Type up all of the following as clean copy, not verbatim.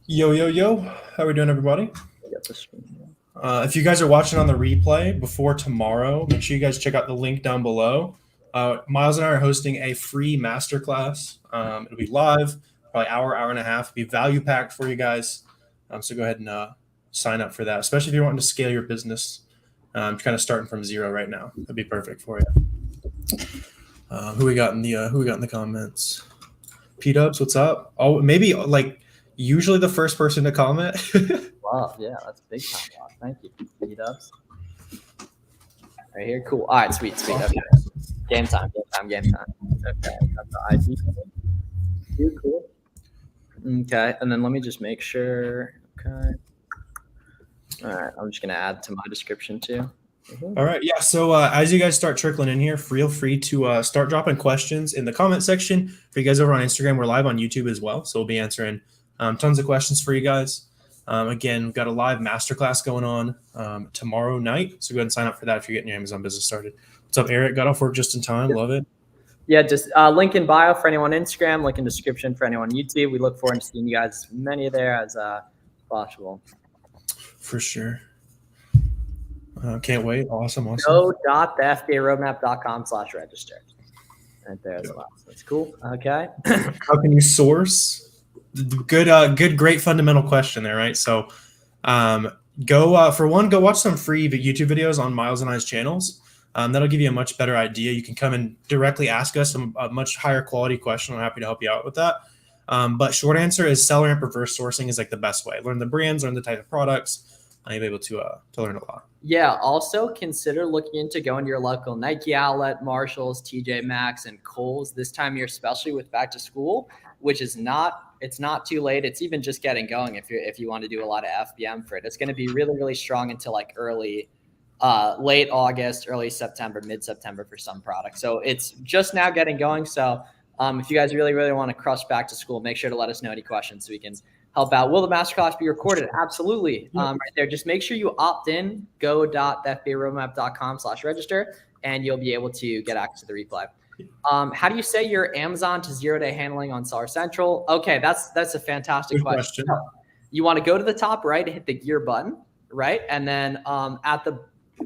Yo, yo, yo. How we doing, everybody? Get the screen. If you guys are watching on the replay before tomorrow, make sure you guys check out the link down below. Miles and I are hosting a free masterclass. It'll be live, probably hour and a half. It'll be value packed for you guys. So go ahead and sign up for that, especially if you're wanting to scale your business. Kind of starting from zero right now. That'd be perfect for you. Who we got in the comments? P Dubs, what's up? Oh, maybe like usually the first person to comment. Wow, yeah, that's big time. Wow. Thank you. Meetups. Right here, cool. All right, sweet. Okay. Game time. Okay, got the ID. Cool. Okay, and then let me just make sure. Okay. All right, I'm just gonna add to my description too. All right, yeah. So as you guys start trickling in here, feel free to start dropping questions in the comment section. For you guys over on Instagram, we're live on YouTube as well, so we'll be answering tons of questions for you guys. Again, we've got a live masterclass going on tomorrow night, so go ahead and sign up for that if you're getting your Amazon business started. What's up, Eric? Got off work just in time. Love it. Yeah, just link in bio for anyone on Instagram, link in description for anyone on YouTube. We look forward to seeing you guys, many there as possible. For sure. Can't wait. Awesome. Go.thefbaroadmap.com/register. Right there as well. So that's cool. Okay. How can you source? Good, great fundamental question there, right? So go watch some free YouTube videos on Miles and I's channels. That'll give you a much better idea. You can come and directly ask us a much higher quality question. I'm happy to help you out with that. But short answer is SellerAmp reverse sourcing is like the best way. Learn the brands, learn the type of products. You'll be able to learn a lot. Yeah. Also consider looking into going to your local Nike outlet, Marshalls, TJ Maxx, and Kohl's this time of year, especially with back to school, which is it's not too late. It's even just getting going if you want to do a lot of FBM for it. It's going to be really, really strong until like late August, early September, mid-September for some products. So it's just now getting going. So if you guys really, really want to crush back to school, make sure to let us know any questions so we can help out. Will the masterclass be recorded? Absolutely. Right there. Just make sure you opt in, go.thefbaroadmap.com/register, and you'll be able to get access to the replay. How do you say your Amazon to 0-day handling on Seller Central? Okay, that's a fantastic question. You want to go to the top right and hit the gear button, right? And then at the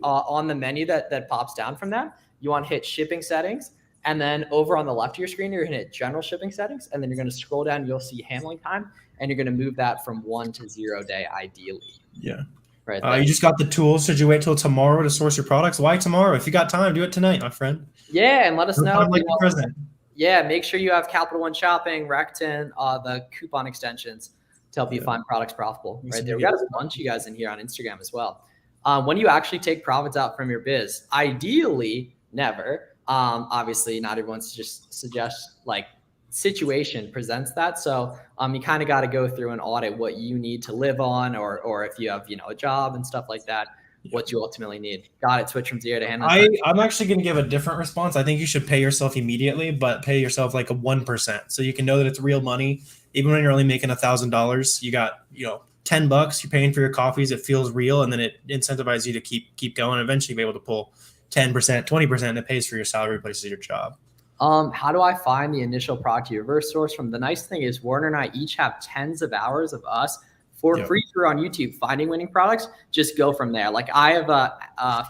on the menu that pops down from that, you want to hit shipping settings. And then over on the left of your screen, you're going to hit general shipping settings. And then you're going to scroll down, you'll see handling time. And you're going to move that from 1 to 0 day, ideally. Yeah. Right. You just got the tools. Should you wait till tomorrow to source your products? Why tomorrow? If you got time, do it tonight, my friend. Yeah, and let us know. Like the president. Yeah, make sure you have Capital One Shopping, Recton, the coupon extensions to help you find products profitable. Right there. We got a bunch of you guys in here on Instagram as well. When you actually take profits out from your biz, ideally never. Obviously, not everyone just suggests like situation presents that. So you kind of got to go through and audit what you need to live on, or if you have a job and stuff like that, what you ultimately need. Got it. Switch from 0 to handle. I'm actually going to give a different response. I think you should pay yourself immediately, but pay yourself like a 1%, so you can know that it's real money. Even when you're only making $1,000, you got $10. You're paying for your coffees. It feels real, and then it incentivizes you to keep going. Eventually, be able to pull 10%, 20%, and it pays for your salary, replaces your job. How do I find the initial product you reverse source from? The nice thing is Warner and I each have tens of hours of us for free through on YouTube finding winning products. Just go from there. Like I have a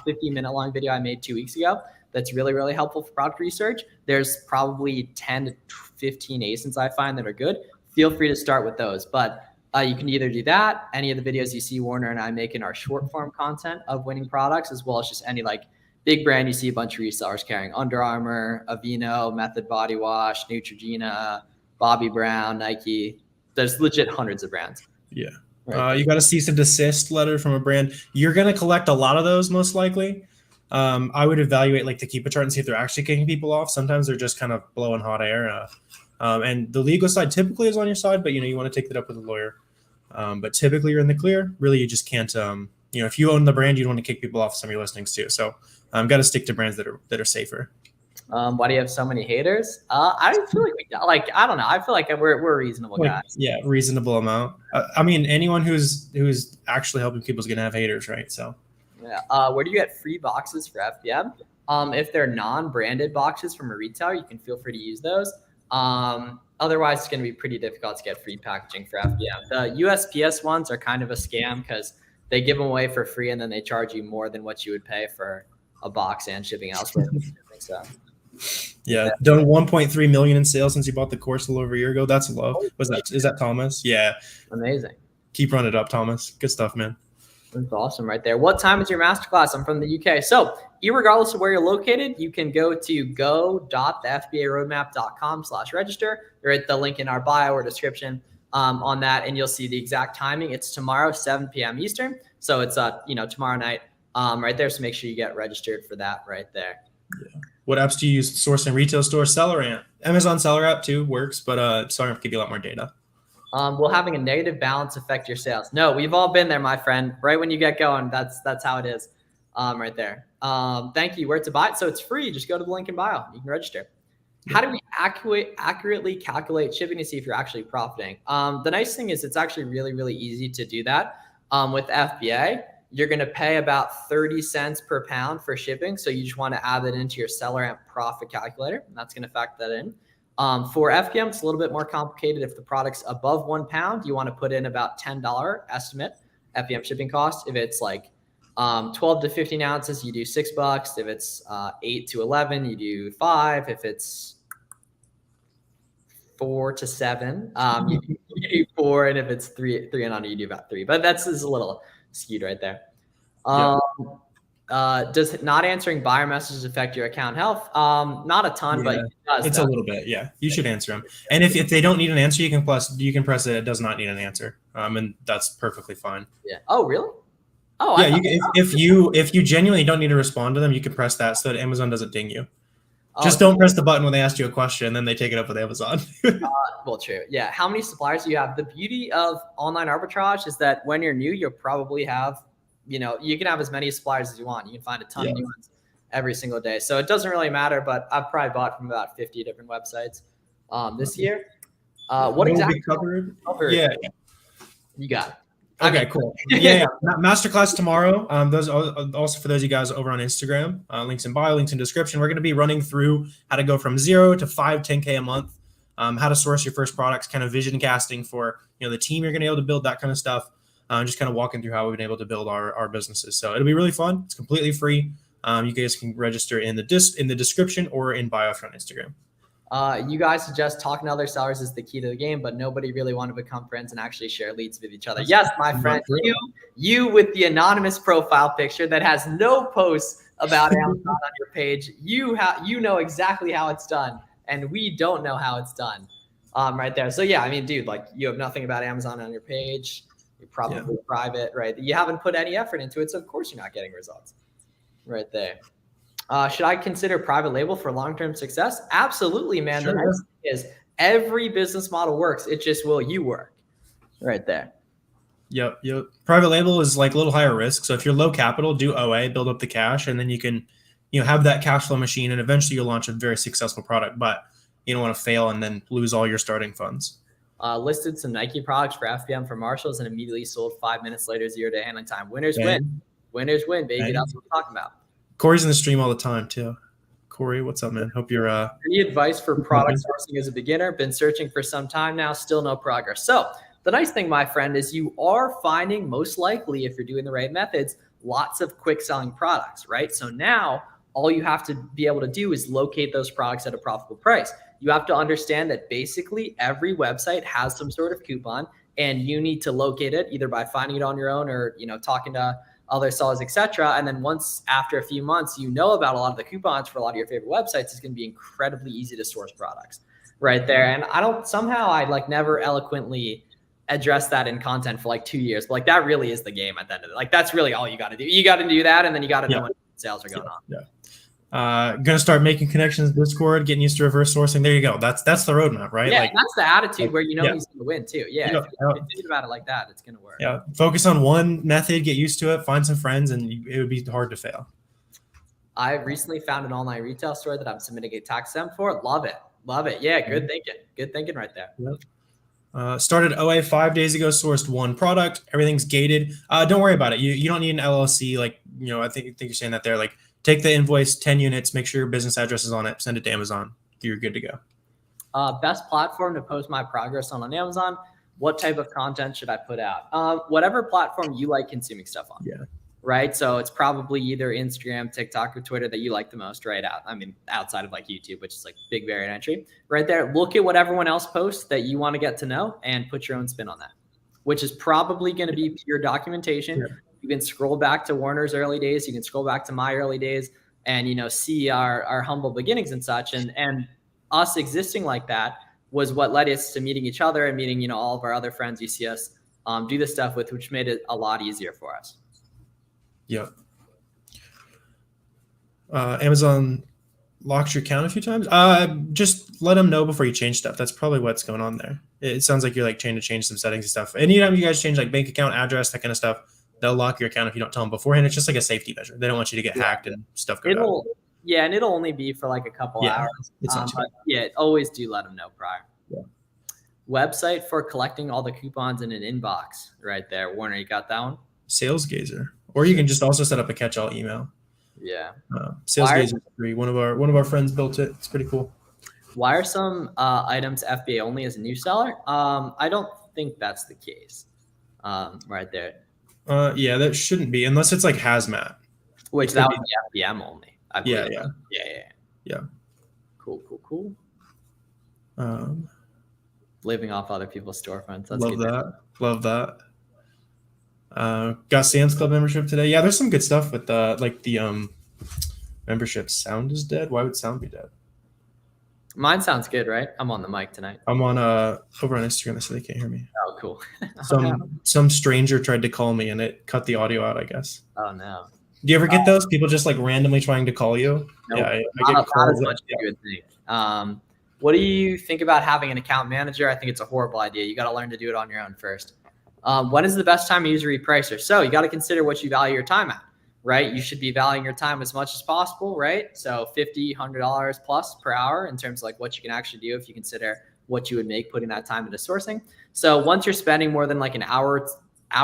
15-minute long video I made 2 weeks ago that's really, really helpful for product research. There's probably 10 to 15 ASINs I find that are good. Feel free to start with those. But you can either do that, any of the videos you see Warner and I make in our short form content of winning products, as well as just any like big brand you see a bunch of resellers carrying: Under Armour, Aveeno, Method Body Wash, Neutrogena, Bobby Brown, Nike. There's legit hundreds of brands. Yeah. You got a cease and desist letter from a brand. You're going to collect a lot of those most likely. I would evaluate like the Keep a Chart and see if they're actually kicking people off. Sometimes they're just kind of blowing hot air. And the legal side typically is on your side, but you want to take that up with a lawyer. But typically you're in the clear. Really, you just can't. If you own the brand, you don't want to kick people off some of your listings too. So got to stick to brands that are safer. Why do you have so many haters? I feel like I don't know. I feel like we're reasonable guys. Yeah, reasonable amount. I mean, anyone who's actually helping people is gonna have haters, right? So. Yeah. Where do you get free boxes for FBM? If they're non-branded boxes from a retailer, you can feel free to use those. Otherwise, it's going to be pretty difficult to get free packaging for FBM. The USPS ones are kind of a scam because they give them away for free and then they charge you more than what you would pay for a box and shipping elsewhere. So, yeah, done 1.3 million in sales since you bought the course a little over a year ago. That's low. Is that Thomas? Yeah. Amazing. Keep running it up, Thomas. Good stuff, man. That's awesome right there. What time is your masterclass? I'm from the UK. So irregardless of where you're located, you can go to go.thefbaroadmap.com/register. Right, the link in our bio or description on that, and you'll see the exact timing. It's tomorrow, 7 p.m. Eastern. So it's tomorrow night right there. So make sure you get registered for that right there. Yeah. What apps do you use? Source and retail store, SellerAmp. Amazon SellerAmp too works, but SellerAmp give you a lot more data. Will having a negative balance affect your sales? No, we've all been there, my friend. Right when you get going, that's how it is right there. Thank you. Where to buy it? So it's free. Just go to the link in bio. You can register. How do we accurately calculate shipping to see if you're actually profiting? The nice thing is it's actually really, really easy to do that. With FBA, you're going to pay about 30 cents per pound for shipping. So you just want to add that into your SellerAmp profit calculator. And that's going to factor that in. For FBM, it's a little bit more complicated. If the product's above 1 pound, you want to put in about $10 estimate FBM shipping cost. If it's like 12 to 15 ounces, you do $6. If it's 8 to 11, you do $5. If it's 4 to 7, you do 4. And if it's 3 and under, you do about 3. But that's is a little skewed right there. Does not answering buyer messages affect your account health? Not a ton, but it does. It's a little bit. Yeah, you should answer them. And if they don't need an answer, you can press it does not need an answer, and that's perfectly fine. Yeah. Oh, really? Oh, yeah. If you genuinely don't need to respond to them, you can press that so that Amazon doesn't ding you. Just don't press the button when they ask you a question, and then they take it up with Amazon. Well, true. Yeah. How many suppliers do you have? The beauty of online arbitrage is that when you're new, you'll probably have, you can have as many suppliers as you want. You can find a ton of new ones every single day. So it doesn't really matter, but I've probably bought from about 50 different websites this year. What exactly covered? Yeah. You got it. Okay, cool. Yeah. Masterclass tomorrow. Those also for those of you guys over on Instagram, links in bio, links in description. We're going to be running through how to go from 0 to 5, 10K a month, how to source your first products, kind of vision casting for, the team you're going to be able to build, that kind of stuff. Just kind of walking through how we've been able to build our businesses. So it'll be really fun. It's completely free. You guys can register in the description or in bio on Instagram. You guys suggest talking to other sellers is the key to the game, but nobody really want to become friends and actually share leads with each other. Yes, my friend, you with the anonymous profile picture that has no posts about Amazon on your page, you know exactly how it's done, and we don't know how it's done right there. So yeah, I mean, dude, like you have nothing about Amazon on your page. You're probably private, right? You haven't put any effort into it, so of course you're not getting results right there. Should I consider private label for long-term success? Absolutely, man. Sure. The nice thing is every business model works. It just will you work right there. Yep. Private label is like a little higher risk. So if you're low capital, do OA, build up the cash, and then you can, have that cash flow machine, and eventually you'll launch a very successful product. But you don't want to fail and then lose all your starting funds. Listed some Nike products for FBM for Marshalls and immediately sold 5 minutes later, 0-day handling time. Winners win. Winners win, baby. That's what we're talking about. Corey's in the stream all the time too. Corey, what's up, man? Hope you're Any advice for product sourcing as a beginner? Been searching for some time now, still no progress. So the nice thing, my friend, is you are finding, most likely, if you're doing the right methods, lots of quick selling products, right? So now all you have to be able to do is locate those products at a profitable price. You have to understand that basically every website has some sort of coupon, and you need to locate it either by finding it on your own or, talking to other sellers, etc. And then once after a few months, about a lot of the coupons for a lot of your favorite websites, it's going to be incredibly easy to source products right there. And I never eloquently address that in content for 2 years, but that really is the game at the end of it. That's really all you got to do. You got to do that. And then you got to know when sales are going on. Yeah. Gonna start making connections in Discord, getting used to reverse sourcing. There you go. That's the roadmap, right? Yeah, that's the attitude where he's gonna win too. Yeah, if you're thinking about it like that, it's gonna work. Yeah, focus on one method, get used to it, find some friends, and it would be hard to fail. I recently found an online retail store that I'm submitting a tax exempt for. Love it. Yeah, good thinking right there. Yep. Started OA 5 days ago, sourced one product. Everything's gated. Don't worry about it. You don't need an LLC. I think you're saying that there. Take the invoice, 10 units, make sure your business address is on it, send it to Amazon. You're good to go. Best platform to post my progress on Amazon. What type of content should I put out? Whatever platform you like consuming stuff on. Yeah. Right. So it's probably either Instagram, TikTok, or Twitter that you like the most, right? Outside of like YouTube, which is like big barrier to entry right there. Look at what everyone else posts that you want to get to know and put your own spin on that, which is probably going to be pure documentation. Yeah. You can scroll back to Warner's early days. You can scroll back to my early days and, see our humble beginnings and such. And us existing like that was what led us to meeting each other and meeting, all of our other friends you see us do this stuff with, which made it a lot easier for us. Yep. Amazon locks your account a few times. Just let them know before you change stuff. That's probably what's going on there. It sounds like you're like trying to change some settings and stuff. Anytime you guys change like bank account address, that kind of stuff, they'll lock your account if you don't tell them beforehand. It's just like a safety measure. They don't want you to get hacked and stuff go down. Yeah, and it'll only be for like a couple hours. It's not too bad. Yeah, always do let them know prior. Yeah. Website for collecting all the coupons in an inbox right there. Warner, you got that one? SalesGazer. Or you can just also set up a catch-all email. Yeah. SalesGazer is free. One of our friends built it. It's pretty cool. Why are some items FBA only as a new seller? I don't think that's the case. Right there. Yeah, that shouldn't be unless it's like hazmat. Which that would be FBM only. Yeah. Cool. Living off other people's storefronts. That's Love that. Got Sam's Club membership today. Yeah, there's some good stuff with the membership. Sound is dead. Why would sound be dead? Mine sounds good, right? I'm on the mic tonight. I'm on over on Instagram, so they can't hear me. Oh, cool. Some stranger tried to call me and it cut the audio out, I guess. Oh no. Do you ever get those people just like randomly trying to call you? Nope. Yeah, I get calls. Not as much as you would think. What do you think about having an account manager? I think it's a horrible idea. You got to learn to do it on your own first. When is the best time to use a repricer? So you got to consider what you value your time at, right? You should be valuing your time as much as possible, right? So $50, $100 plus per hour in terms of like what you can actually do if you consider what you would make putting that time into sourcing. So once you're spending more than like an hour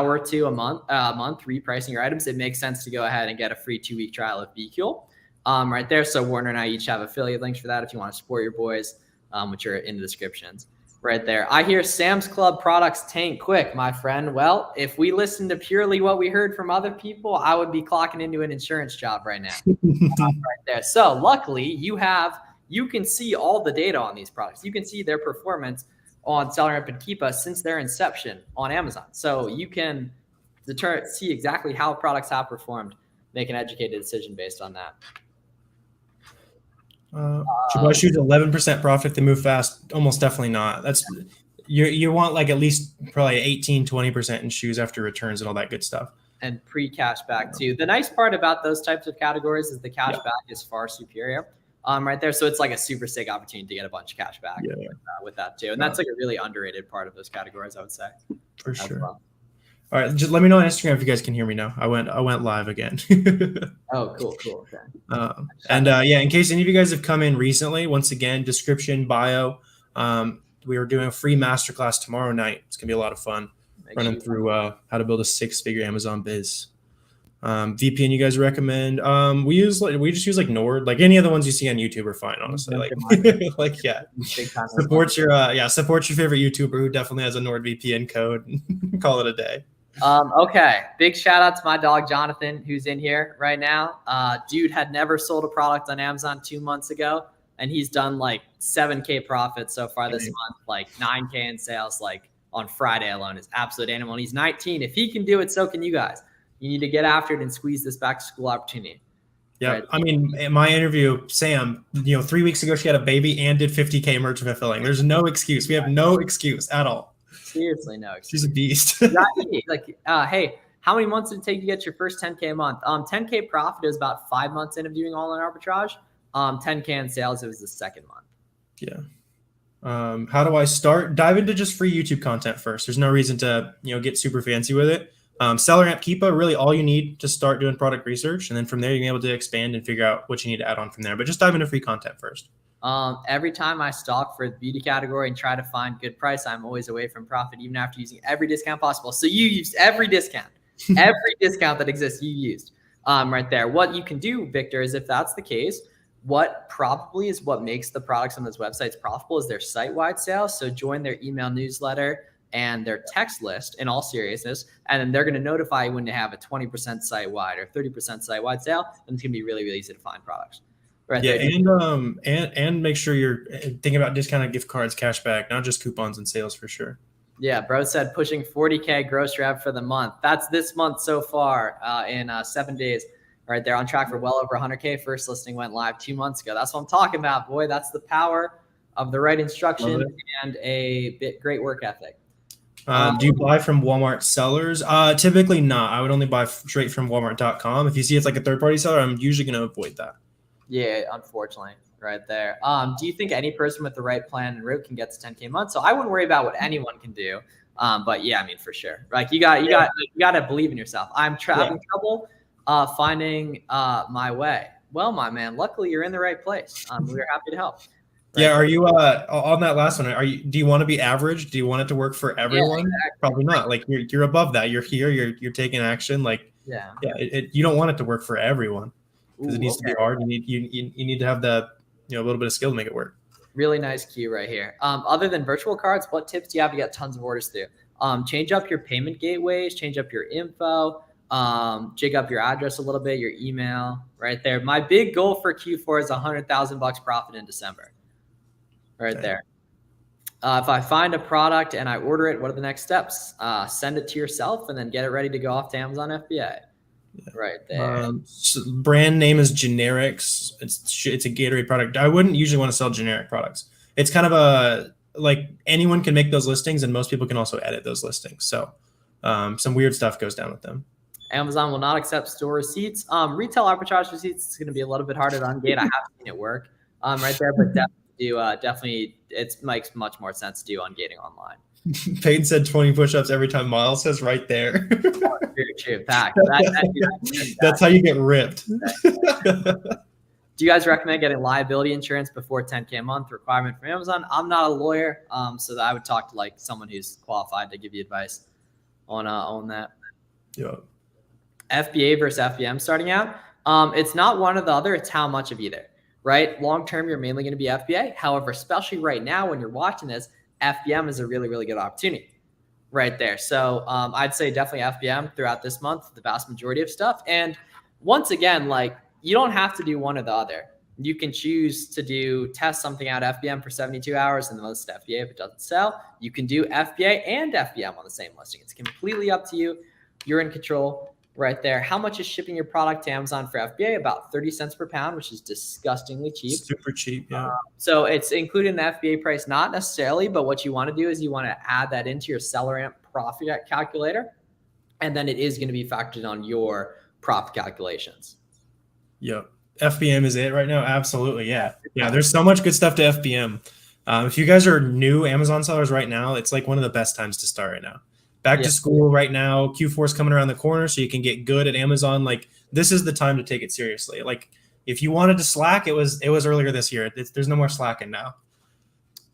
or two a month repricing your items, it makes sense to go ahead and get a free 2-week trial of BQL right there. So Warner and I each have affiliate links for that if you want to support your boys, which are in the descriptions. Right there. I hear Sam's Club products tank quick, my friend. Well, if we listened to purely what we heard from other people, I would be clocking into an insurance job right now. Right there. So luckily you can see all the data on these products. You can see their performance on SellerAmp and Keepa since their inception on Amazon. So you can see exactly how products have performed, make an educated decision based on that. Should I shoot 11% profit if they move fast? Almost definitely not. That's you want like at least probably 18-20% in shoes after returns and all that good stuff. And pre-cash back too. The nice part about those types of categories is the cash back is far superior. Right there. So it's like a super sick opportunity to get a bunch of cash back with that too. And that's like a really underrated part of those categories, I would say. For sure. Well. All right, just let me know on Instagram if you guys can hear me now. I went live again. Oh, cool. Okay. In case any of you guys have come in recently, once again, description, bio. We are doing a free masterclass tomorrow night. It's gonna be a lot of fun. Running through how to build a 6-figure Amazon biz. VPN you guys recommend? We just use like Nord. Like any of the ones you see on YouTube are fine, honestly. Support your favorite YouTuber who definitely has a Nord VPN code. Call it a day. Okay. Big shout out to my dog, Jonathan, who's in here right now. Dude had never sold a product on Amazon 2 months ago, and he's done like 7K profits so far this month, like 9K in sales, like on Friday alone. Is absolute animal. And he's 19. If he can do it, so can you guys. You need to get after it and squeeze this back to school opportunity. Yeah. Right. I mean, in my interview, Sam, 3 weeks ago, she had a baby and did 50K merchant fulfilling. There's no excuse. We have no excuse at all. Seriously, no excuse. She's a beast. Hey, how many months did it take to get your first 10K a month? 10K profit is about 5 months in of doing all in arbitrage. 10K in sales, it was the second month. Yeah. How do I start? Dive into just free YouTube content first. There's no reason to, get super fancy with it. SellerAmp, Keepa, really all you need to start doing product research. And then from there, you're able to expand and figure out what you need to add on from there. But just dive into free content first. Every time I stalk for the beauty category and try to find good price, I'm always away from profit, even after using every discount possible. So you used every discount, every discount that exists, you used right there. What you can do, Victor, is if that's the case, what probably is what makes the products on those websites profitable is their site-wide sales. So join their email newsletter and their text list in all seriousness, and then they're going to notify you when they have a 20% site-wide or 30% site-wide sale, and it's going to be really, really easy to find products. Right Yeah, there. and make sure you're thinking about discounted gift cards, cash back, not just coupons and sales for sure. Yeah, bro said pushing 40K gross rev for the month. That's this month so far in 7 days. Right, they're on track for well over 100K. First listing went live 2 months ago. That's what I'm talking about, boy. That's the power of the right instruction and a great work ethic. Do you buy from Walmart sellers? Typically not. I would only buy straight from Walmart.com. If you see it's like a third-party seller, I'm usually going to avoid that. Yeah, unfortunately, right there. Do you think any person with the right plan and route can get to 10K a month? So I wouldn't worry about what anyone can do. But yeah, I mean, for sure. Like you got to believe in yourself. I'm having trouble finding my way. Well, my man, luckily you're in the right place. We're happy to help. Right? Yeah. Are you on that last one? Do you want to be average? Do you want it to work for everyone? Yeah, exactly. Probably not. Like you're above that. You're here. You're taking action. Like you don't want it to work for everyone because it needs to be hard. You need to have the a little bit of skill to make it work. Really nice cue right here. Other than virtual cards, what tips do you have to get tons of orders through? Change up your payment gateways. Change up your info. Jig up your address a little bit, your email right there. My big goal for Q4 is $100,000 profit in December. Right there. If I find a product and I order it, what are the next steps? Send it to yourself and then get it ready to go off to Amazon FBA. Right there. So brand name is generics. It's a Gatorade product. I wouldn't usually want to sell generic products. It's kind of like anyone can make those listings and most people can also edit those listings. So some weird stuff goes down with them. Amazon will not accept store receipts. Retail arbitrage receipts is going to be a little bit harder to ungate. I have seen it work right there, but definitely it makes much more sense to do ungating online. Peyton said 20 push-ups every time Miles says right there. Very true. Fact. That's how you get ripped. Do you guys recommend getting liability insurance before 10K a month requirement from Amazon? I'm not a lawyer, so that I would talk to like someone who's qualified to give you advice on that. Yeah. FBA versus FBM starting out. It's not one or the other. It's how much of either, right? Long-term, you're mainly going to be FBA. However, especially right now when you're watching this, FBM is a really, really good opportunity right there. So I'd say definitely FBM throughout this month, the vast majority of stuff. And once again, like you don't have to do one or the other. You can choose to test something out FBM for 72 hours and then list FBA if it doesn't sell. You can do FBA and FBM on the same listing. It's completely up to you. You're in control. Right there. How much is shipping your product to Amazon for FBA? About 30 cents per pound, which is disgustingly cheap. Super cheap, yeah. So it's included in the FBA price, not necessarily, but what you want to do is you want to add that into your SellerAmp profit calculator, and then it is going to be factored on your profit calculations. Yep. FBM is it right now? Absolutely, yeah. Yeah, there's so much good stuff to FBM. If you guys are new Amazon sellers right now, it's like one of the best times to start right now. Back to school right now. Q4 is coming around the corner, so you can get good at Amazon. Like this is the time to take it seriously. Like if you wanted to slack, it was earlier this year. There's no more slacking now.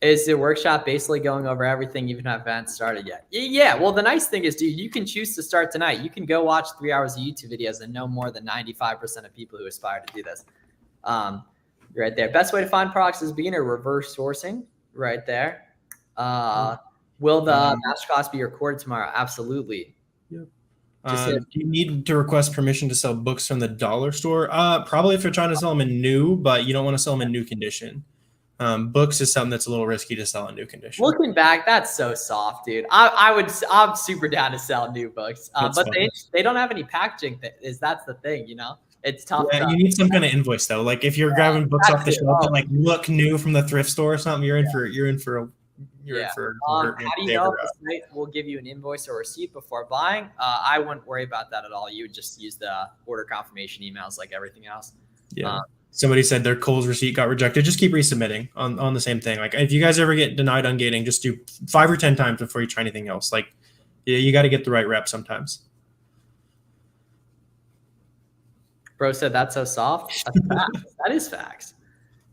Is the workshop basically going over everything you even haven't started yet? Yeah. Well, the nice thing is, dude, you can choose to start tonight. You can go watch 3 hours of YouTube videos and know more than 95% of people who aspire to do this. Right there. Best way to find products is beginner reverse sourcing. Right there. Will the masterclass be recorded tomorrow? Absolutely. Yep. Do you need to request permission to sell books from the dollar store? Probably if you're trying to sell them in new, but you don't want to sell them in new condition. Books is something that's a little risky to sell in new condition. Looking back, that's so soft, dude. I'm super down to sell new books, but they don't have any packaging. That's the thing, It's tough. Yeah, you need some kind of invoice though. Like if you're grabbing books off the shelf that like look new from the thrift store or something, you're in for how do you know if the site will give you an invoice or receipt before buying? I wouldn't worry about that at all. You would just use the order confirmation emails like everything else. Yeah. Somebody said their Kohl's receipt got rejected. Just keep resubmitting on the same thing. Like if you guys ever get denied ungating, just do 5 or 10 times before you try anything else. Like you got to get the right rep sometimes. Bro said that's so soft. That's facts. That is facts.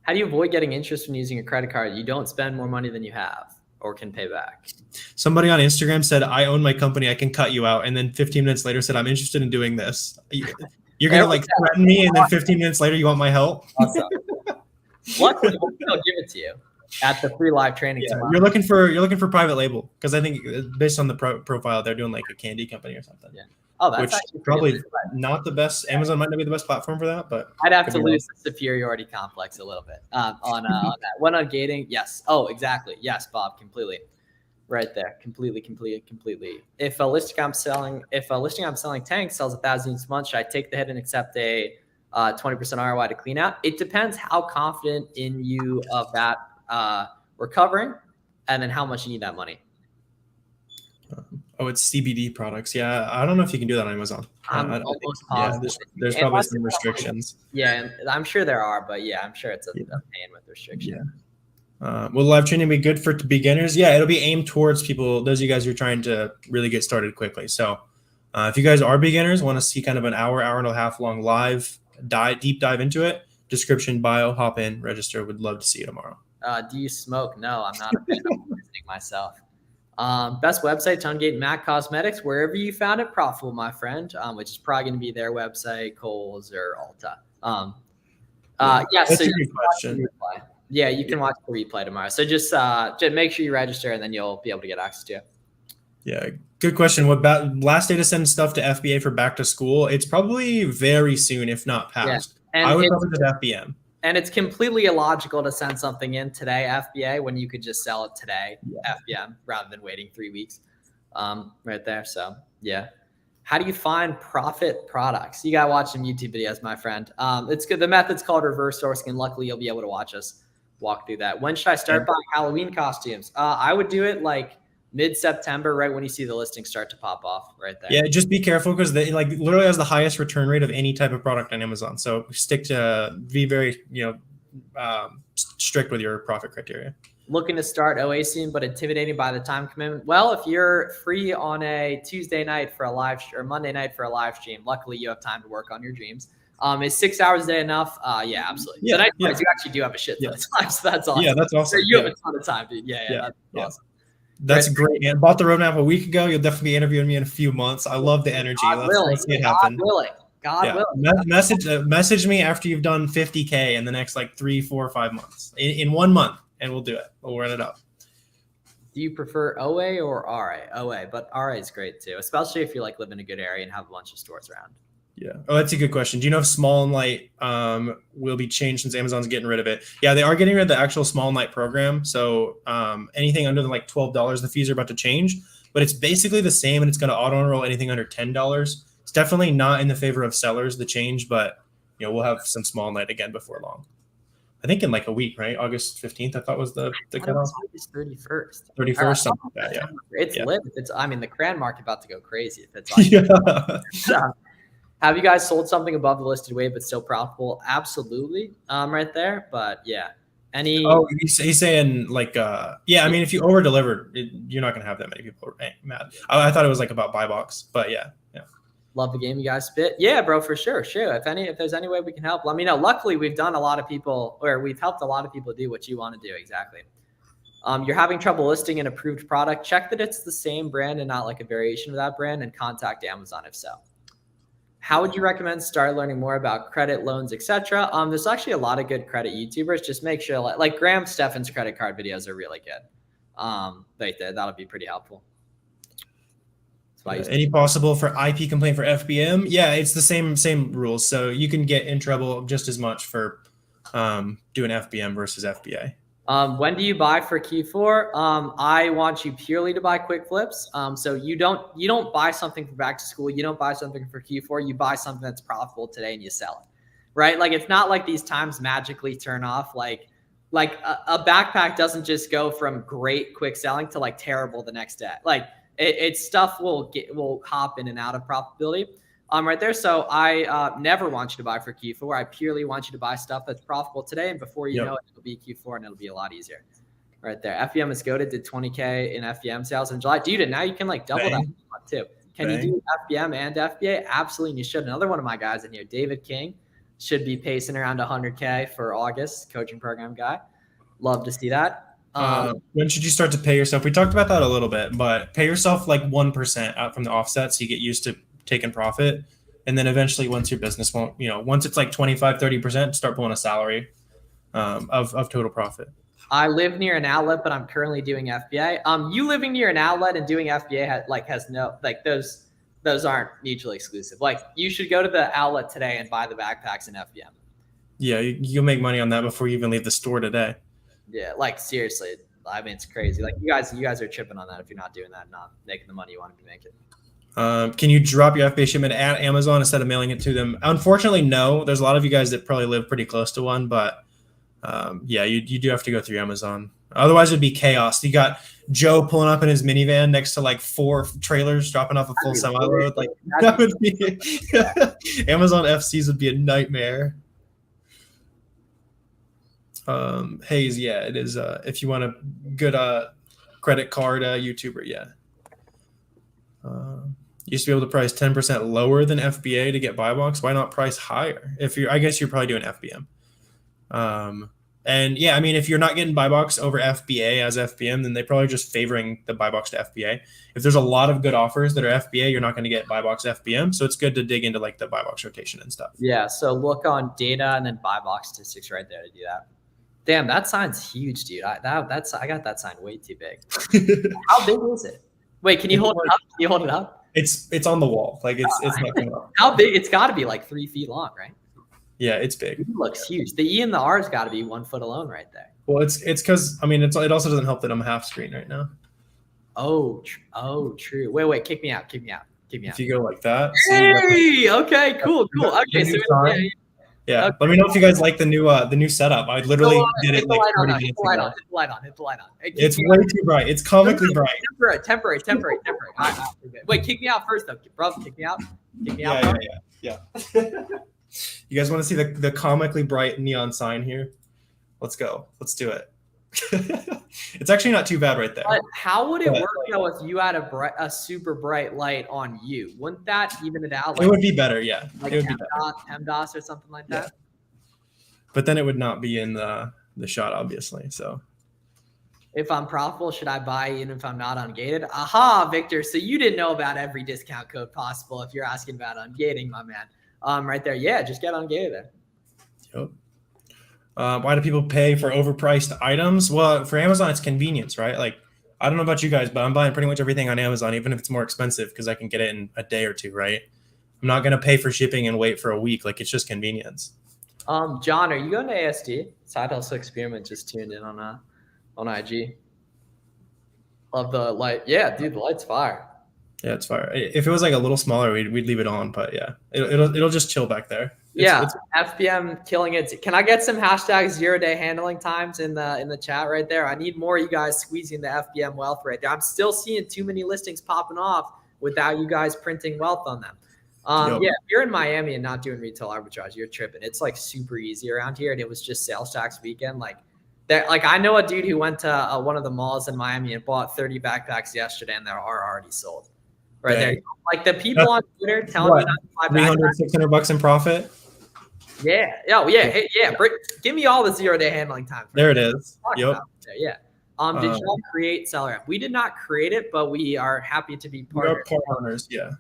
How do you avoid getting interest when using a credit card? You don't spend more money than you have or can pay back. Somebody on Instagram said, I own my company. I can cut you out. And then 15 minutes later said, I'm interested in doing this. You're going to like threaten me. And then 15 minutes later, you want my help. Awesome. Luckily, they'll give it to you at the free live training tomorrow. You're looking for private label, because I think based on the profile, they're doing like a candy company or something. Yeah. Oh, that's which actually probably not the best. Amazon might not be the best platform for that, but I'd have to lose the superiority complex a little bit on that. One on gating, yes. Oh, exactly. Yes, Bob, completely. Right there, completely. If a listing I'm selling tanks sells 1,000 units a month, should I take the hit and accept a 20% ROI to clean out? It depends how confident in you of that recovering, and then how much you need that money. Oh, it's CBD products. Yeah, I don't know if you can do that on Amazon. I'm almost positive. Yeah, there's probably some restrictions. Yeah, I'm sure there are, but yeah, I'm sure it's a pain with restrictions. Yeah. Will live training be good for beginners? Yeah, it'll be aimed towards people, those of you guys who are trying to really get started quickly. So if you guys are beginners, want to see kind of an hour and a half long live deep dive into it, description, bio, hop in, register. Would love to see you tomorrow. Do you smoke? No, I'm not a fan of listening myself. Best website, Tongate, Mac Cosmetics, wherever you found it profitable, my friend, which is probably going to be their website, Kohl's or Ulta. That's a good question. Yeah, you can watch the replay tomorrow. So just make sure you register, and then you'll be able to get access to it. Yeah, good question. What about last day to send stuff to FBA for back to school? It's probably very soon, if not past. Yeah. I would probably do FBM. And it's completely illogical to send something in today, FBA, when you could just sell it today, FBM, rather than waiting 3 weeks right there. So, yeah. How do you find profit products? You got to watch some YouTube videos, my friend. It's good. The method's called reverse sourcing, and luckily you'll be able to watch us walk through that. When should I start buying Halloween costumes? I would do it like mid-September, right when you see the listings start to pop off right there. Yeah, just be careful, because they literally has the highest return rate of any type of product on Amazon. So be very strict with your profit criteria. Looking to start OA soon, but intimidating by the time commitment. Well, if you're free on a Tuesday night for a live or Monday night for a live stream, luckily you have time to work on your dreams. Is 6 hours a day enough? Yeah, absolutely. Yeah, the night you actually do have a shit ton of time, so that's awesome. Yeah, that's awesome. So you have a ton of time, dude. Yeah. That's awesome. That's great, man. Bought the roadmap a week ago. You'll definitely be interviewing me in a few months. I love the energy. Let's see it happen. God willing. Message me after you've done 50K in the next 3, 4, 5 months. In 1 month, and we'll do it. We'll run it up. Do you prefer OA or RA? OA, but RA is great too, especially if you live in a good area and have a bunch of stores around. Yeah. Oh, that's a good question. Do you know if small and light will be changed since Amazon's getting rid of it? Yeah, they are getting rid of the actual small and light program. So anything under $12, the fees are about to change, but it's basically the same, and it's going to auto enroll anything under $10. It's definitely not in the favor of sellers, the change, but we'll have some small and light again before long. I think in a week, right? August 15th, I thought was the cutoff. August 31st. 31st, something like that, yeah. It's lit. The cran market about to go crazy. If it's have you guys sold something above the listed weight but still profitable? Absolutely, right there. But yeah, he's saying if you over delivered, you're not gonna have that many people mad. I thought it was about buy box, but yeah. Love the game you guys spit. Yeah, bro, for sure. If there's any way we can help, let me know. Luckily, we've helped a lot of people do what you want to do. Exactly. You're having trouble listing an approved product. Check that it's the same brand and not a variation of that brand, and contact Amazon if so. How would you recommend start learning more about credit, loans, etc.? There's actually a lot of good credit YouTubers. Just make sure, like Graham Steffen's credit card videos are really good. Right there, that'll be pretty helpful. Any possible for IP complaint for FBM? Yeah, it's the same rules. So you can get in trouble just as much for doing FBM versus FBA. When do you buy for Q4? I want you purely to buy quick flips. So you don't buy something for back to school. You don't buy something for Q4. You buy something that's profitable today and you sell it, right? It's not like these times magically turn off. Like a backpack doesn't just go from great quick selling to terrible the next day. It's stuff will hop in and out of profitability. Right there. So I never want you to buy for Q4. I purely want you to buy stuff that's profitable today, and before you know it, it'll be Q4 and it'll be a lot easier. Right there. FBM is goated, did 20K in FBM sales in July. Dude, and now you can double that too. Can you do FBM and FBA? Absolutely, and you should. Another one of my guys in here, David King, should be pacing around 100K for August, coaching program guy. Love to see that. When should you start to pay yourself? We talked about that a little bit, but pay yourself 1% out from the offset so you get used to taking profit. And then eventually once your business once it's 25, 30%, start pulling a salary. of total profit. I live near an outlet, but I'm currently doing FBA. You living near an outlet and doing FBA has no, like those aren't mutually exclusive. Like you should go to the outlet today and buy the backpacks in FBM. Yeah, you'll make money on that before you even leave the store today. Yeah, like seriously, I mean it's crazy. Like you guys are chipping on that if you're not doing that, and not making the money you want to be making. Can you drop your FBA shipment at Amazon instead of mailing it to them? Unfortunately, no. There's a lot of you guys that probably live pretty close to one, but yeah, you do have to go through Amazon. Otherwise, it'd be chaos. You got Joe pulling up in his minivan next to like 4 trailers, dropping off a full semi load. Like that would be Amazon FCs would be a nightmare. Hayes, yeah, it is. If you want a good credit card YouTuber, yeah. Used to be able to price 10% lower than FBA to get buy box. Why not price higher? I guess you're probably doing FBM. And yeah, I mean, if you're not getting buy box over FBA as FBM, then they're probably just favoring the buy box to FBA. If there's a lot of good offers that are FBA, you're not going to get buy box FBM. So it's good to dig into like the buy box rotation and stuff. Yeah. So look on data and then buy box statistics right there to do that. Damn, that sign's huge, dude. I got that sign way too big. How big is it? Wait, can you hold it up? Can you hold it up? It's on the wall. Like it's not coming up. How big? It's got to be like 3 feet long, right? Yeah, it's big. It looks huge. The E and the R's got to be 1 foot alone right there. Well, it's because I mean it also doesn't help that I'm half screen right now. Oh, true. Wait, kick me out. If you go like that. Hey, okay, cool. Okay, so yeah. Okay. Let me know if you guys like the new setup. I literally did it like 30 minutes ago. Hit the light on. It's way too bright. It's comically bright. Temporary. All right, wait, kick me out first though, bro. Kick me out. Yeah. You guys want to see the comically bright neon sign here? Let's go. Let's do it. It's actually not too bad right there. But how would it work though if you had a super bright light on you? Wouldn't that even it out? Like, it would be better, yeah. Like it would be better. PEMDAS or something like that. But then it would not be in the shot, obviously. So if I'm profitable, should I buy even if I'm not ungated? Aha, Victor. So you didn't know about every discount code possible if you're asking about ungating, my man. Right there. Yeah, just get ungated there. Yep. Why do people pay for overpriced items? Well, for Amazon, it's convenience, right? Like, I don't know about you guys, but I'm buying pretty much everything on Amazon, even if it's more expensive, because I can get it in a day or two, right? I'm not going to pay for shipping and wait for a week. Like, it's just convenience. John, are you going to ASD? Side Hustle Experiment just tuned in on IG. Love the light. Yeah, dude, the light's fire. Yeah, it's fire. If it was like a little smaller, we'd leave it on, but yeah, it'll just chill back there. It's FBM killing it. Can I get some hashtag 0-day handling times in the chat right there? I need more of you guys squeezing the FBM wealth right there. I'm still seeing too many listings popping off without you guys printing wealth on them. Yeah, if you're in Miami and not doing retail arbitrage, you're tripping. It's like super easy around here, and it was just sales tax weekend. Like I know a dude who went to one of the malls in Miami and bought 30 backpacks yesterday, and they're already sold. Right there. Like the people on Twitter telling me not to buy $300, $600 in profit. Yeah. Oh, yeah. Hey, yeah. Give me all the 0-day handling time. There it is. Yep. Yeah. Did y'all create SellerAmp? We did not create it, but we are happy to be partners. Yeah.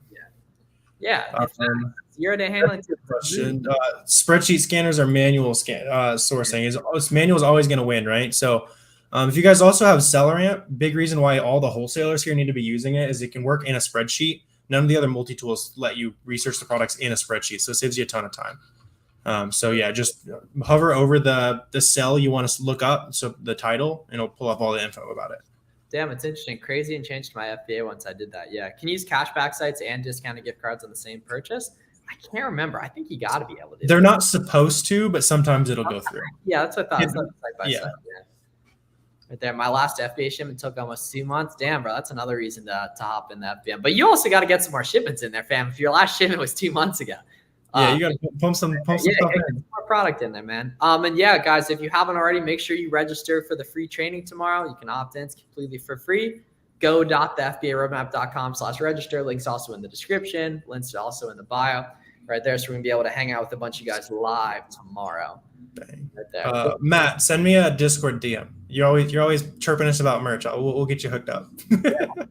0-day handling. Question. Spreadsheet scanners are manual sourcing. Manual is always going to win, right? So if you guys also have SellerAmp, big reason why all the wholesalers here need to be using it is it can work in a spreadsheet. None of the other multi-tools let you research the products in a spreadsheet, so it saves you a ton of time. So yeah, just hover over the cell you want to look up, so the title, and it'll pull up all the info about it. Damn, it's interesting. Crazy, and changed my FBA once I did that. Yeah, can you use cashback sites and discounted gift cards on the same purchase? I can't remember. I think you got to be able to. They're not supposed to, but sometimes it'll go through. Yeah, that's what I thought. It's like side by side. Yeah. Right there. My last FBA shipment took almost 2 months. Damn, bro. That's another reason to hop in the FBM. But you also got to get some more shipments in there, fam. If your last shipment was 2 months ago. Yeah, you got to pump some stuff in. More product in there, man. And yeah, guys, if you haven't already, make sure you register for the free training tomorrow. You can opt in. It's completely for free. Go.thefbaroadmap.com/register. Links also in the description. Links also in the bio. Right there. So we're going to be able to hang out with a bunch of you guys live tomorrow. Right there. Matt, send me a Discord DM. You're always chirping us about merch. We'll get you hooked up.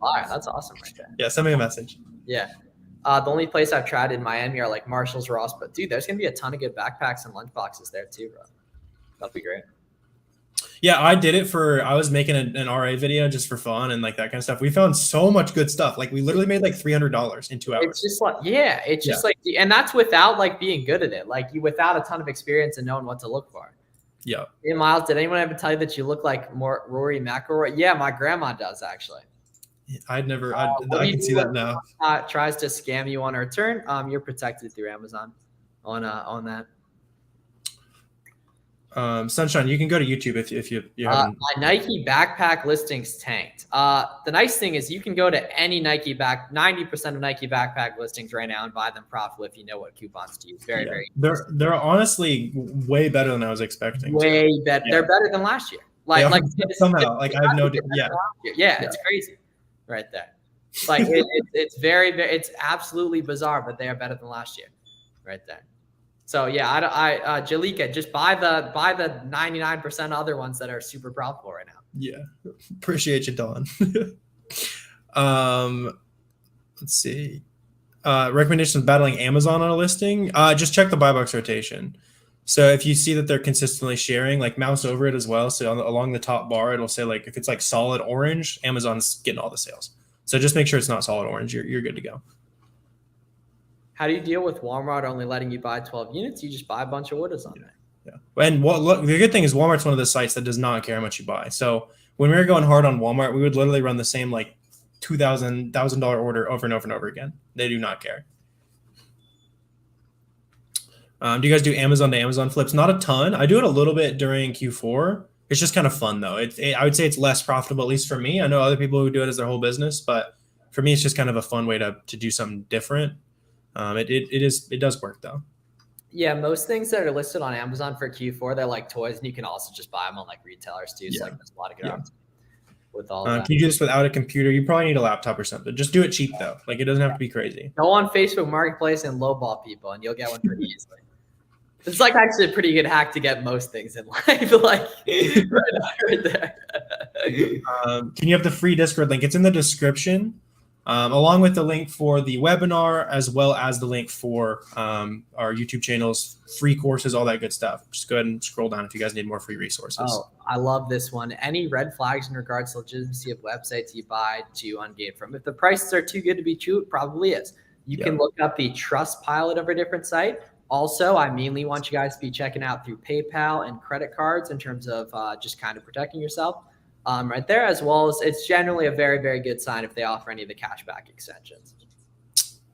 All right, that's awesome right there. Yeah, send me a message. Yeah. The only place I've tried in Miami are like Marshall's, Ross, but dude, there's gonna be a ton of good backpacks and lunch boxes there too, bro. That'll be great. Yeah, I did it I was making an RA video just for fun and like that kind of stuff. We found so much good stuff. Like we literally made like $300 in 2 hours. It's just like, yeah, it's just like, and that's without like being good at it. Like you, without a ton of experience and knowing what to look for. Yeah. Hey, Miles, did anyone ever tell you that you look like more Rory McIlroy? Yeah, my grandma does actually. I can see that now. Tries to scam you on a return. You're protected through Amazon on that. Sunshine, you can go to YouTube if you haven't. My Nike backpack listings tanked. The nice thing is you can go to any 90% of Nike backpack listings right now and buy them profitably if you know what coupons to use. Very They're honestly way better than I was expecting. Way better. Yeah. They're better than last year. Like somehow, like I have no yeah, it's crazy right there. Like it's it's absolutely bizarre, but they are better than last year right there. So yeah, Jalika, just buy the 99% other ones that are super profitable right now. Yeah, appreciate you, Don. Let's see. Recommendations of battling Amazon on a listing. Just check the buy box rotation. So if you see that they're consistently sharing, like mouse over it as well. So along the top bar, it'll say like if it's like solid orange, Amazon's getting all the sales. So just make sure it's not solid orange. You're good to go. How do you deal with Walmart only letting you buy 12 units? You just buy a bunch of orders on there. Yeah. And the good thing is Walmart's one of the sites that does not care how much you buy. So when we were going hard on Walmart, we would literally run the same like $2,000 order over and over and over again. They do not care. Do you guys do Amazon to Amazon flips? Not a ton. I do it a little bit during Q4. It's just kind of fun though. I would say it's less profitable, at least for me. I know other people who do it as their whole business, but for me, it's just kind of a fun way to do something different. It does work though. Yeah, most things that are listed on Amazon for Q4, they're like toys, and you can also just buy them on like retailers too. So like there's a lot of good options with all that. Can you do this without a computer? You probably need a laptop or something. Just do it cheap though. Like it doesn't have to be crazy. Go on Facebook Marketplace and lowball people, and you'll get one pretty easily. It's like actually a pretty good hack to get most things in life. Like right there. Can you have the free Discord link? It's in the description. Along with the link for the webinar, as well as the link for our YouTube channels, free courses, all that good stuff. Just go ahead and scroll down if you guys need more free resources. Oh, I love this one. Any red flags in regards to legitimacy of websites you buy to ungate from? If the prices are too good to be true, it probably is. You can look up the Trustpilot of a different site. Also, I mainly want you guys to be checking out through PayPal and credit cards in terms of just kind of protecting yourself. Right there, as well as it's generally a very, very good sign if they offer any of the cashback extensions.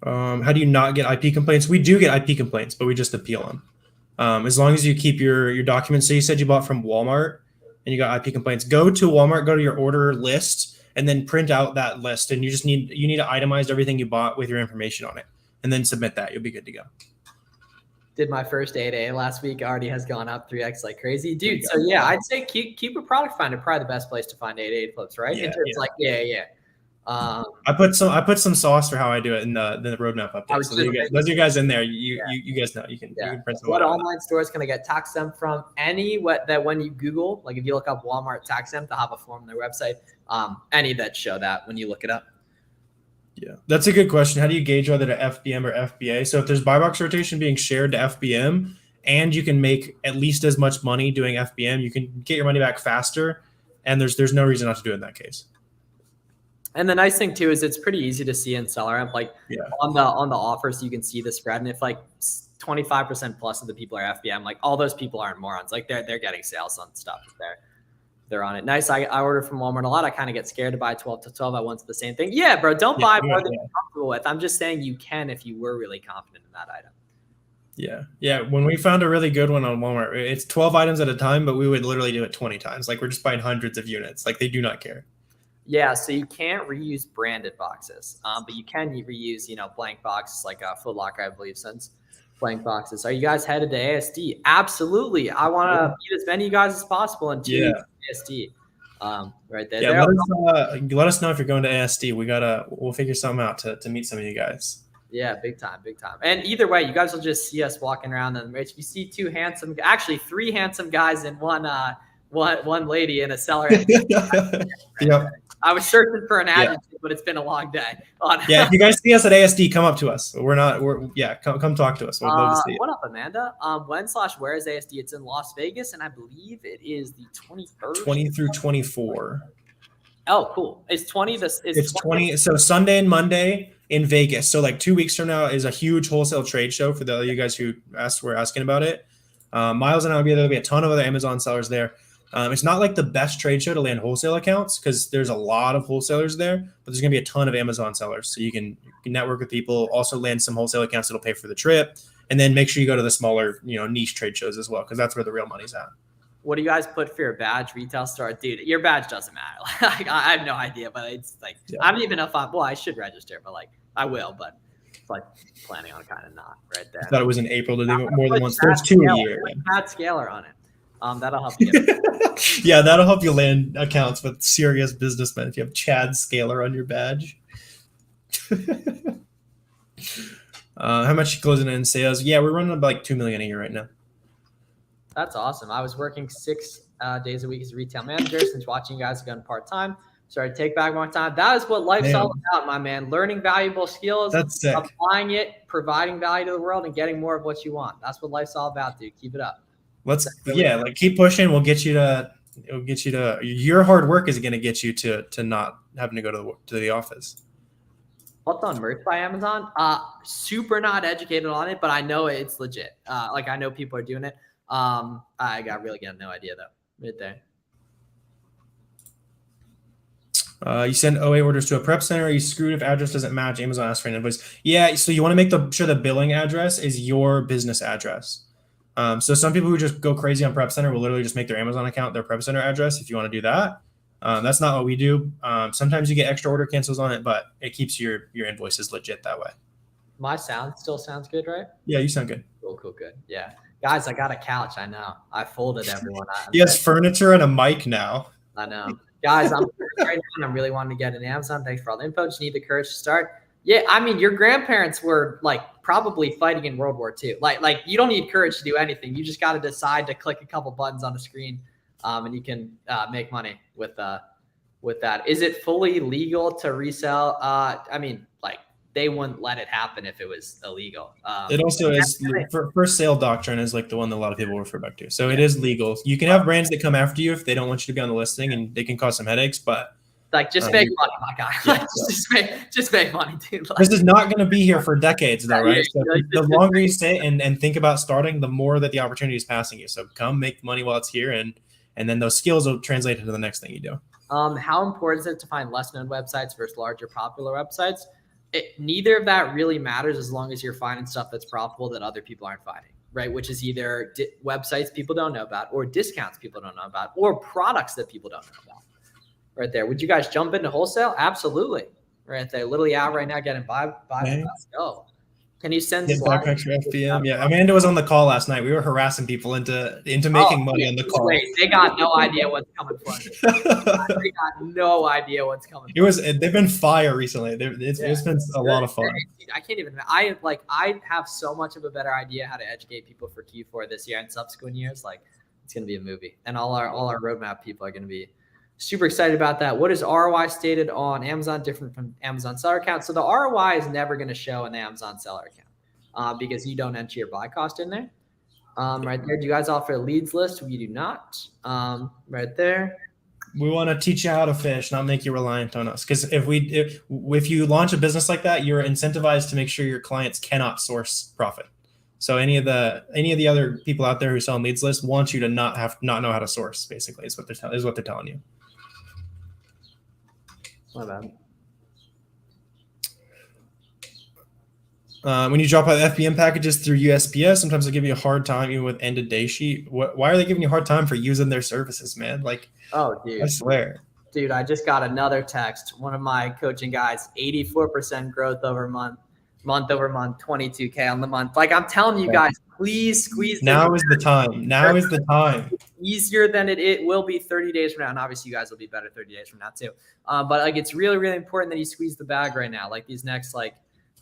How do you not get IP complaints? We do get IP complaints, but we just appeal them. As long as you keep your documents. So you said you bought from Walmart and you got IP complaints. Go to Walmart, go to your order list, and then print out that list. And you need to itemize everything you bought with your information on it, and then submit that. You'll be good to go. Did my first 8A last week, already has gone up 3x like crazy, dude. So yeah, I'd say keep a product finder, probably the best place to find 8A flips, right? I put some sauce for how I do it in the roadmap update. So those are you guys in there. You guys know you can print some. What online store is going to get tax exempt from? That when you Google, like if you look up Walmart tax exempt, they'll have a form on their website. Any that show that when you look it up. Yeah, that's a good question. How do you gauge whether to FBM or FBA? So if there's buy box rotation being shared to FBM and you can make at least as much money doing FBM, you can get your money back faster. And there's no reason not to do it in that case. And the nice thing too is it's pretty easy to see in SellerAmp, like on the offers, you can see the spread. And if like 25% plus of the people are FBM, like all those people aren't morons. Like they're getting sales on stuff they're on it. Nice. I order from Walmart a lot. I kind of get scared to buy 12 to 12 at once. The same thing. Yeah, bro. Don't buy more than you're comfortable with. I'm just saying you can if you were really confident in that item. Yeah. Yeah. When we found a really good one on Walmart, it's 12 items at a time, but we would literally do it 20 times. Like we're just buying hundreds of units. Like they do not care. Yeah. So you can't reuse branded boxes, but you can reuse, blank boxes like Foot Locker, I believe, since blank boxes. Are you guys headed to ASD? Absolutely. I want to meet as many of you guys as possible in 2 weeks. ASD, right there. Yeah, let us know if you're going to ASD. We'll figure something out to meet some of you guys. Yeah, big time. And either way, you guys will just see us walking around. And if you see three handsome guys and one lady in a seller. Yep. I was searching for an adjective but it's been a long day. Yeah, if you guys see us at ASD, come up to us. Come talk to us. We'd love to see what up, Amanda? When/where is ASD? It's in Las Vegas, and I believe it is the 21st. 20 through 24. Oh, cool. It's 20. It's 20. So Sunday and Monday in Vegas. So like 2 weeks from now is a huge wholesale trade show for you guys who were asking about it. Miles and I will be there. There'll be a ton of other Amazon sellers there. It's not like the best trade show to land wholesale accounts because there's a lot of wholesalers there, but there's going to be a ton of Amazon sellers. So you can network with people, also land some wholesale accounts that'll pay for the trip, and then make sure you go to the smaller, niche trade shows as well because that's where the real money's at. What do you guys put for your badge retail store? Dude, your badge doesn't matter. Like, I have no idea, but it's like, I don't even know if I should register, but like I will, but it's like planning on kind of not right there. I thought it was in April to do it more than once. There's 2 a year. Pat Scaler on it. That'll help you get Yeah, that'll help you land accounts with serious businessmen if you have Chad Scaler on your badge. How much you closing in sales? Yeah, we're running about like $2 million a year right now. That's awesome. I was working 6 days a week as a retail manager since watching you guys again part-time. Started to take back more time. That is what life's all about, my man. Learning valuable skills, applying it, providing value to the world, and getting more of what you want. That's what life's all about, dude. Keep it up. Keep pushing. We'll get you to your hard work is going to get you to not having to go to the office. What's on merch by Amazon? Super not educated on it, but I know it's legit. Like I know people are doing it. I really got no idea though. Right there. You send OA orders to a prep center. You screwed if address doesn't match. Amazon asks for an invoice. Yeah, so you want to make sure the billing address is your business address. So some people who just go crazy on prep center will literally just make their Amazon account their prep center address. If you want to do that, that's not what we do. Sometimes you get extra order cancels on it, but it keeps your invoices legit that way. My sound still sounds good, right? Yeah, you sound good. Cool, good. Yeah. Guys, I got a couch. I know. I folded everyone. He has furniture and a mic now. I know. Guys, I'm right now and I'm really wanting to get an Amazon. Thanks for all the info. Just need the courage to start. Yeah, I mean, your grandparents were like probably fighting in World War II. Like you don't need courage to do anything. You just got to decide to click a couple buttons on the screen, and you can make money with that. Is it fully legal to resell? I mean, like they wouldn't let it happen if it was illegal. It also is first sale doctrine is like the one that a lot of people refer back to. So it is legal. You can have brands that come after you if they don't want you to be on the listing, and they can cause some headaches, but. Like just make money, my guy. Yeah, just make money, dude. Like, this is not going to be here for decades, though, right? So the longer you sit and think about starting, the more that the opportunity is passing you. So come make money while it's here, and then those skills will translate into the next thing you do. How important is it to find less known websites versus larger popular websites? Neither of that really matters as long as you're finding stuff that's profitable that other people aren't finding, right? Which is either websites people don't know about, or discounts people don't know about, or products that people don't know about. Right there. Would you guys jump into wholesale? Absolutely. Right there. Literally out right now getting buy. Let's go. Can you send slides? FBM? Yeah. Amanda was on the call last night. We were harassing people into making money on the call. Wait, they got no idea what's coming for them. They got no idea what's coming. They've been fire recently. It's been a lot of fun. I can't even. I have so much of a better idea how to educate people for Q4 this year and subsequent years. Like it's gonna be a movie, and all our roadmap people are gonna be super excited about that. What is ROI stated on Amazon different from Amazon seller account? So the ROI is never going to show in the Amazon seller account because you don't enter your buy cost in there. Right there. Do you guys offer a leads list? We do not. Right there. We want to teach you how to fish, not make you reliant on us. Because if you launch a business like that, you're incentivized to make sure your clients cannot source profit. So any of the other people out there who sell leads list want you to not know how to source. Basically, is what they're telling you. My bad. When you drop out FBM packages through USPS, sometimes they give you a hard time even with end of day sheet. Why are they giving you a hard time for using their services, man? Like, oh, dude, I swear. Dude, I just got another text. One of my coaching guys, 84% growth over month over month, 22K on the month. Like I'm telling you guys, please squeeze. Now is the time. Now is the time. Easier than it will be 30 days from now. And obviously you guys will be better 30 days from now too. But like, it's really, really important that you squeeze the bag right now. Like these next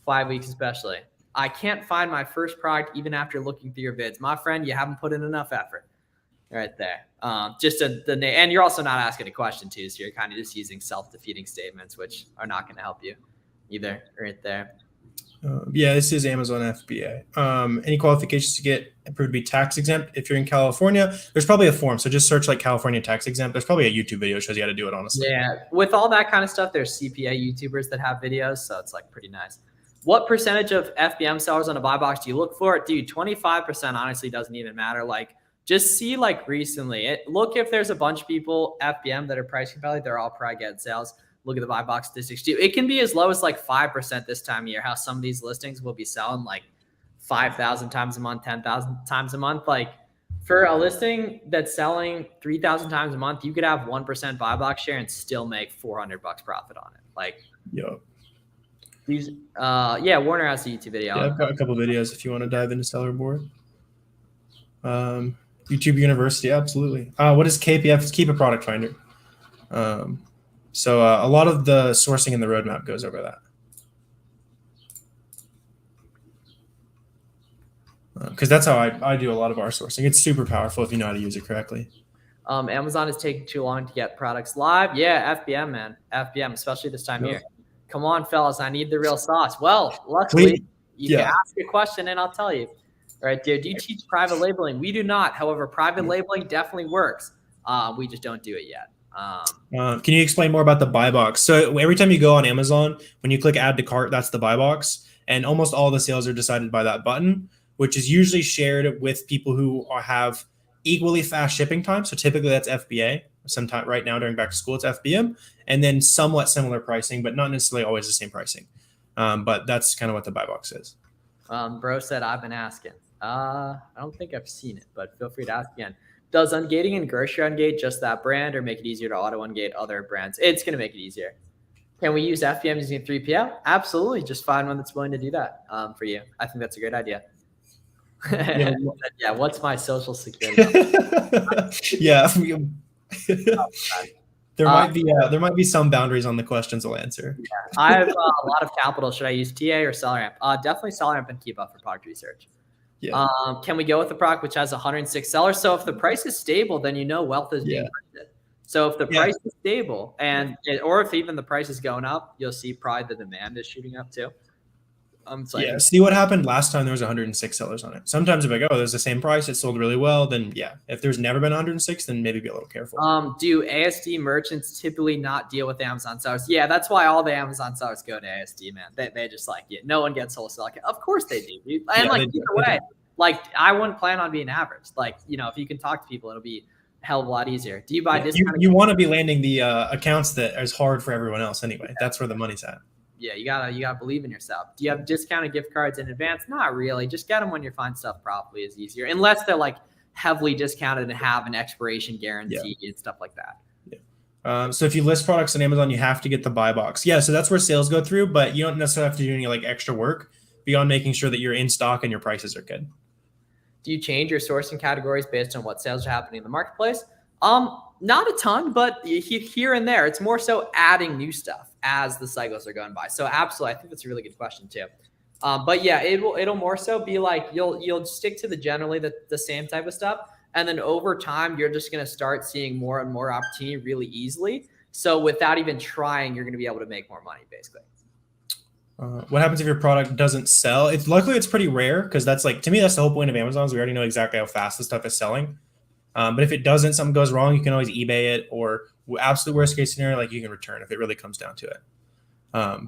5 weeks, especially. I can't find my first product even after looking through your vids. My friend, you haven't put in enough effort. right there. Just the name, and you're also not asking a question too, so you're kind of just using self-defeating statements, which are not going to help you either. Right there. Yeah, this is Amazon FBA. Any qualifications to get approved to be tax exempt? If you're in California, there's probably a form. So just search like California tax exempt. There's probably a YouTube video that shows you how to do it, honestly. Yeah, with all that kind of stuff, there's CPA YouTubers that have videos, so it's like pretty nice. What percentage of FBM sellers on a buy box do you look for? Dude, 25% honestly doesn't even matter. Like, just see like recently. Look if there's a bunch of people FBM that are price competitive, they're all probably getting sales. Look at the buy box statistics too. It can be as low as like 5% this time of year, how some of these listings will be selling like 5,000 times a month, 10,000 times a month. Like for a listing that's selling 3,000 times a month, you could have 1% buy box share and still make $400 profit on it. Like, these, yeah, Warner has a YouTube video. Yeah, I've got a couple videos if you want to dive into seller board. YouTube University, absolutely. What is KPF? It's Keep a Product Finder. So a lot of the sourcing in the roadmap goes over that. Because that's how I do a lot of our sourcing. It's super powerful if you know how to use it correctly. Amazon is taking too long to get products live. Yeah, FBM, man. FBM, especially this time of year. Come on, fellas. I need the real sauce. Well, luckily, you can ask a question and I'll tell you. All right, dude. Do you teach private labeling? We do not. However, private labeling definitely works. We just don't do it yet. Can you explain more about the buy box? So every time you go on Amazon, when you click add to cart, that's the buy box. And almost all the sales are decided by that button, which is usually shared with people who have equally fast shipping time. So typically that's FBA. Sometime right now during back to school, it's FBM, and then somewhat similar pricing, but not necessarily always the same pricing. But that's kind of what the buy box is. Bro said, I've been asking. I don't think I've seen it, but feel free to ask again. Does ungating and grocery ungate just that brand or make it easier to auto ungate other brands? It's going to make it easier. Can we use FBM using 3PL? Absolutely. Just find one that's willing to do that for you. I think that's a great idea. Yeah. What's my social security number? Yeah. There might be some boundaries on the questions I'll answer. Yeah. I have a lot of capital. Should I use TA or SellerAmp? Definitely SellerAmp and keep up for product research. Yeah. Can we go with the product which has 106 sellers? So if the price is stable, then you know wealth is being printed. So if the price is stable or if even the price is going up, you'll see probably the demand is shooting up too. See what happened last time there was 106 sellers on it. Sometimes if I go, there's the same price, it sold really well, then if there's never been 106, then maybe be a little careful. Do ASD merchants typically not deal with Amazon sellers? Yeah, that's why all the Amazon sellers go to ASD, man. They just like, no one gets wholesale. Of course they do, dude. And either way, like I wouldn't plan on being average. Like, if you can talk to people, it'll be a hell of a lot easier. Do you buy discounted? You want to be landing the accounts that is hard for everyone else anyway. That's where the money's at. Yeah, you gotta believe in yourself. Do you have discounted gift cards in advance? Not really. Just get them when you find stuff properly is easier, unless they're like heavily discounted and have an expiration guarantee and stuff like that. Yeah. So if you list products on Amazon, you have to get the buy box. Yeah, so that's where sales go through, but you don't necessarily have to do any like extra work beyond making sure that you're in stock and your prices are good. Do you change your sourcing categories based on what sales are happening in the marketplace? Not a ton, but here and there. It's more so adding new stuff as the cycles are going by. So absolutely, I think that's a really good question too. But yeah, it'll more so be like you'll stick to generally the same type of stuff, and then over time you're just going to start seeing more and more opportunity really easily. So without even trying, you're going to be able to make more money basically. What happens if your product doesn't sell? Luckily it's pretty rare because that's like, to me, that's the whole point of Amazon is we already know exactly how fast the stuff is selling. But if it doesn't, something goes wrong, you can always eBay it, or absolute worst case scenario, like you can return if it really comes down to it.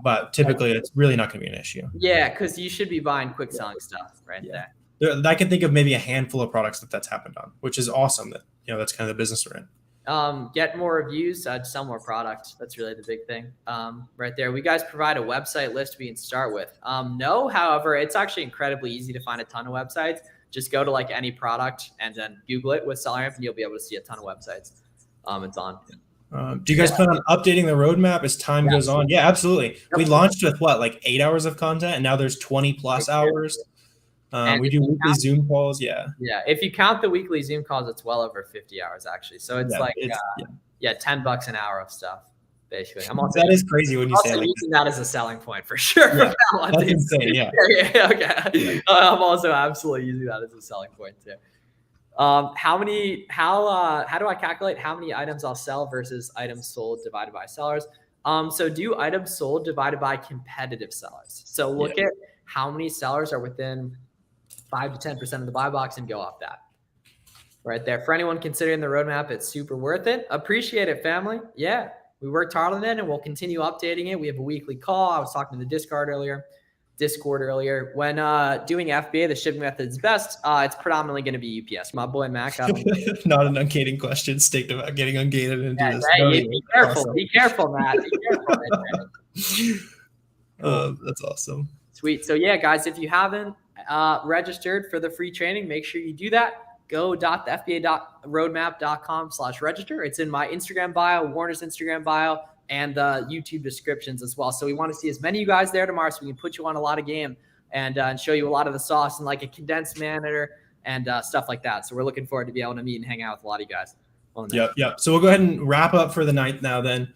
But typically it's really not going to be an issue. Yeah, because you should be buying quick selling stuff there. I can think of maybe a handful of products that's happened on, which is awesome. That that's kind of the business we're in. Get more reviews, sell more product. That's really the big thing right there. We guys provide a website list we can start with. No, however, it's actually incredibly easy to find a ton of websites. Just go to like any product and then Google it with SellerAmp and you'll be able to see a ton of websites. It's on. Do you guys plan on updating the roadmap as time goes on? Yeah, absolutely. We launched with like 8 hours of content and now there's 20 plus hours. We do weekly Zoom calls. Yeah. If you count the weekly Zoom calls, it's well over 50 hours actually. So it's $10 an hour of stuff. Basically, that is crazy when you say like using that as a selling point for sure. Yeah, that's insane. Yeah. Okay. I'm also absolutely using that as a selling point too. How do I calculate how many items I'll sell versus items sold divided by sellers? So do items sold divided by competitive sellers. So look at how many sellers are within 5 to 10% of the buy box and go off that. Right there. For anyone considering the roadmap, it's super worth it. Appreciate it, family. Yeah, we worked hard on it and we'll continue updating it. We have a weekly call. I was talking to the Discord earlier. When doing FBA, the shipping method is best. It's predominantly going to be UPS. My boy Mac. Not an ungating question. Staked about getting ungated and do this. Hey, be careful. Awesome. Be careful, Matt. Be careful. Cool. That's awesome. Sweet. So yeah, guys, if you haven't registered for the free training, make sure you do that. Go.thefba.roadmap.com/register. It's in my Instagram bio, Warner's Instagram bio, and the YouTube descriptions as well. So we want to see as many of you guys there tomorrow so we can put you on a lot of game and show you a lot of the sauce in like a condensed manner and stuff like that. So we're looking forward to be able to meet and hang out with a lot of you guys. Yep. So we'll go ahead and wrap up for the night now then.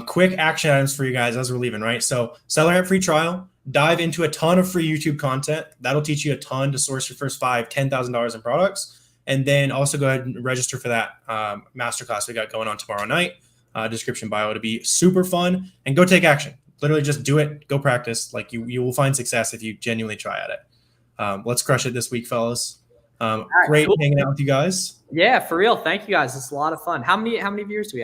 Quick action items for you guys as we're leaving, right? So SellerAmp free trial, dive into a ton of free YouTube content. That'll teach you a ton to source your first $10,000 in products. And then also go ahead and register for that masterclass we got going on tomorrow night. Description bio to be super fun, and go take action. Literally just do it. Go practice. Like you will find success if you genuinely try at it. Let's crush it this week, fellas. Great hanging out with you guys. Yeah, for real. Thank you guys. It's a lot of fun. How many viewers do we have?